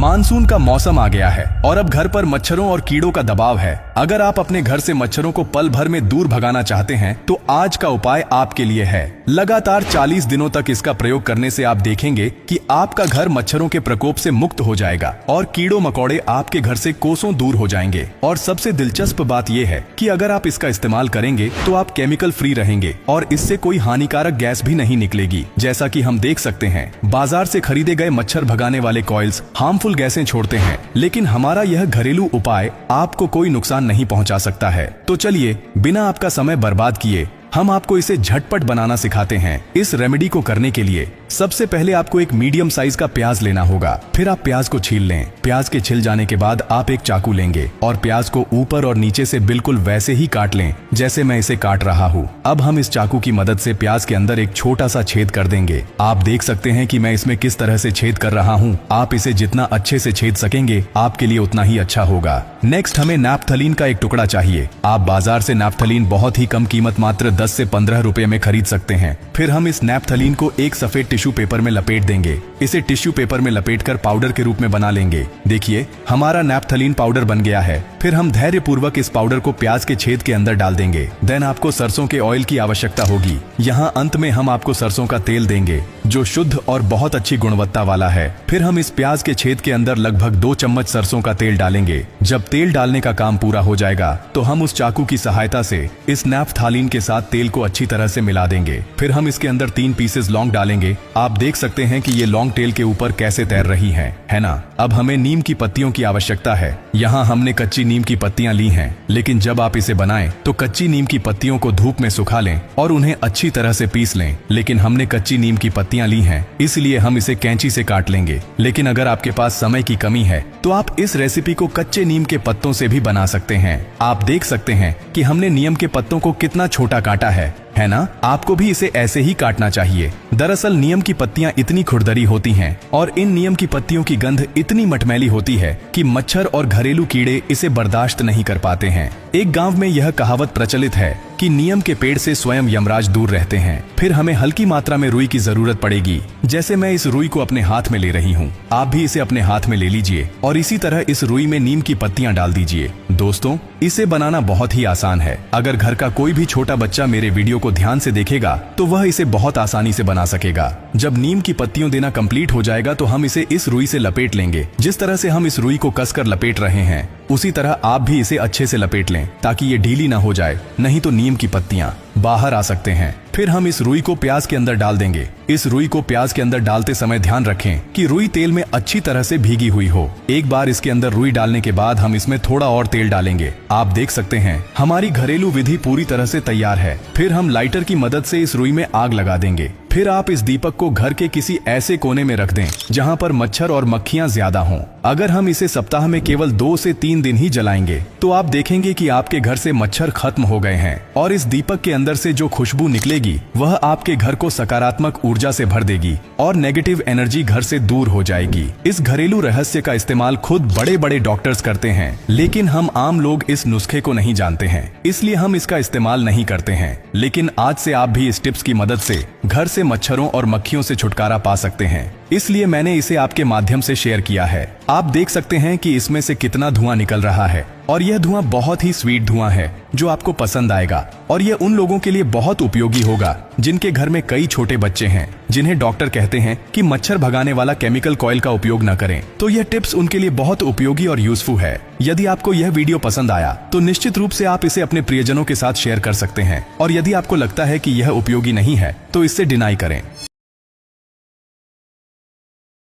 Monsoon का मौसम आ गया है और अब घर पर मच्छरों और कीड़ों का दबाव है। अगर आप अपने घर से मच्छरों को पल भर में दूर भगाना चाहते हैं तो आज का उपाय आपके लिए है। लगातार 40 दिनों तक इसका प्रयोग करने से आप देखेंगे कि आपका घर मच्छरों के प्रकोप से मुक्त हो जाएगा और कीड़ों मकोड़े आपके घर से कोसों दूर हो जाएंगे। और सबसे दिलचस्प बात यह है कि अगर आप इसका इस्तेमाल करेंगे तो आप केमिकल फ्री रहेंगे और इससे कोई हानिकारक गैस भी नहीं निकलेगी। जैसा कि हम देख सकते हैं, बाजार से खरीदे गए मच्छर भगाने वाले कॉइल्स हार्मफुल गैसें छोड़ते हैं, लेकिन हमारा यह घरेलू उपाय आपको कोई नुकसान नहीं पहुंचा सकता है। तो चलिए बिना आपका समय बर्बाद किए हम आपको इसे झटपट बनाना सिखाते हैं। इस रेमेडी को करने के लिए सबसे पहले आपको एक मीडियम साइज का प्याज लेना होगा। फिर आप प्याज को छील लें। प्याज के छिल जाने के बाद आप एक चाकू लेंगे और प्याज को ऊपर और नीचे से बिल्कुल वैसे ही काट लें जैसे मैं इसे काट रहा हूँ। अब हम इस चाकू की मदद से प्याज के अंदर एक छोटा सा छेद कर देंगे। आप देख सकते हैं कि मैं इसमें किस तरह से छेद कर रहा हूँ। आप इसे जितना अच्छे से छेद सकेंगे आपके लिए उतना ही अच्छा होगा। नेक्स्ट हमें नैप्थलीन का एक टुकड़ा चाहिए। आप बाजार से नैप्थलीन बहुत ही कम कीमत मात्र 10 से 15 रुपए में खरीद सकते हैं। फिर हम इस नैप्थलीन को एक सफेद टिश्यू पेपर में लपेट देंगे। इसे टिश्यू पेपर में लपेटकर पाउडर के रूप में बना लेंगे। देखिए हमारा नैप्थलीन पाउडर बन गया है। फिर हम धैर्यपूर्वक इस पाउडर को प्याज के छेद के अंदर डाल देंगे। देन आपको सरसों के ऑयल की आवश्यकता होगी। यहाँ अंत में हम आपको सरसों का तेल देंगे जो शुद्ध और बहुत अच्छी गुणवत्ता वाला है। फिर हम इस प्याज के छेद के अंदर लगभग 2 चम्मच सरसों का तेल डालेंगे। जब तेल डालने का काम पूरा हो जाएगा तो हम उस चाकू की सहायता से इस नैप्थलीन के साथ तेल को अच्छी तरह से मिला देंगे। फिर हम इसके अंदर 3 पीसेस लौंग डालेंगे। आप देख सकते हैं कि ये लौंग तेल के ऊपर कैसे तैर रही है ना। अब हमें नीम की पत्तियों की आवश्यकता है। यहाँ हमने कच्ची नीम की पत्तियां ली हैं, लेकिन जब आप इसे बनाएं तो कच्ची नीम की पत्तियों को धूप में सुखा लें और उन्हें अच्छी तरह से पीस लें। लेकिन हमने कच्ची नीम की पत्तियां ली हैं, इसलिए हम इसे कैंची से काट लेंगे। लेकिन अगर आपके पास समय की कमी है तो आप इस रेसिपी को कच्चे नीम के पत्तों से भी बना सकते हैं। आप देख सकते हैं कि हमने नीम के पत्तों को कितना छोटा काटा है ना। आपको भी इसे ऐसे ही काटना चाहिए। दरअसल नीम की पत्तियां इतनी खुरदरी होती हैं और इन नीम की पत्तियों की गंध इतनी मटमैली होती है कि मच्छर और घरेलू कीड़े इसे बर्दाश्त नहीं कर पाते हैं। एक गांव में यह कहावत प्रचलित है कि नीम के पेड़ से स्वयं यमराज दूर रहते हैं। फिर हमें हल्की मात्रा में रुई की जरूरत पड़ेगी। जैसे मैं इस रुई को अपने हाथ में ले रही हूँ, आप भी इसे अपने हाथ में ले लीजिए और इसी तरह इस रुई में नीम की पत्तियां डाल दीजिए। दोस्तों, इसे बनाना बहुत ही आसान है। अगर घर का कोई भी छोटा बच्चा मेरे वीडियो को ध्यान से देखेगा तो वह इसे बहुत आसानी से बना सकेगा। जब नीम की पत्तियों देना कंप्लीट हो जाएगा तो हम इसे इस रुई से लपेट लेंगे। जिस तरह से हम इस रुई को कसकर लपेट रहे हैं उसी तरह आप भी इसे अच्छे से लपेट लें ताकि ये ढीली ना हो जाए, नहीं तो नीम की पत्तियां बाहर आ सकते हैं। फिर हम इस रुई को प्याज के अंदर डाल देंगे। इस रुई को प्याज के अंदर डालते समय ध्यान रखें कि रुई तेल में अच्छी तरह से भीगी हुई हो। एक बार इसके अंदर रुई डालने के बाद हम इसमें थोड़ा और तेल डालेंगे। आप देख सकते हैं हमारी घरेलू विधि पूरी तरह से तैयार है। फिर हम लाइटर की मदद से इस रुई में आग लगा देंगे। फिर आप इस दीपक को घर के किसी ऐसे कोने में रख दें जहां पर मच्छर और मक्खियां ज्यादा हों। अगर हम इसे सप्ताह में केवल 2 से 3 दिन ही जलाएंगे तो आप देखेंगे कि आपके घर से मच्छर खत्म हो गए हैं और इस दीपक के अंदर से जो खुशबू निकलेगी वह आपके घर को सकारात्मक ऊर्जा से भर देगी और नेगेटिव एनर्जी घर से दूर हो जाएगी। इस घरेलू रहस्य का इस्तेमाल खुद बड़े बड़े डॉक्टर्स करते हैं, लेकिन हम आम लोग इस नुस्खे को नहीं जानते हैं, इसलिए हम इसका इस्तेमाल नहीं करते हैं। लेकिन आज से आप भी इस टिप्स की मदद से घर से मच्छरों और मक्खियों से छुटकारा पा सकते हैं, इसलिए मैंने इसे आपके माध्यम से शेयर किया है। आप देख सकते हैं कि इसमें से कितना धुआं निकल रहा है और यह धुआं बहुत ही स्वीट धुआं है जो आपको पसंद आएगा और यह उन लोगों के लिए बहुत उपयोगी होगा जिनके घर में कई छोटे बच्चे हैं जिन्हें डॉक्टर कहते हैं कि मच्छर भगाने वाला केमिकल कॉइल का उपयोग न करें। तो यह टिप्स उनके लिए बहुत उपयोगी और यूजफुल है। यदि आपको यह वीडियो पसंद आया तो निश्चित रूप से आप इसे अपने प्रियजनों के साथ शेयर कर सकते हैं और यदि आपको लगता है कि यह उपयोगी नहीं है तो इससे डिनाई करें।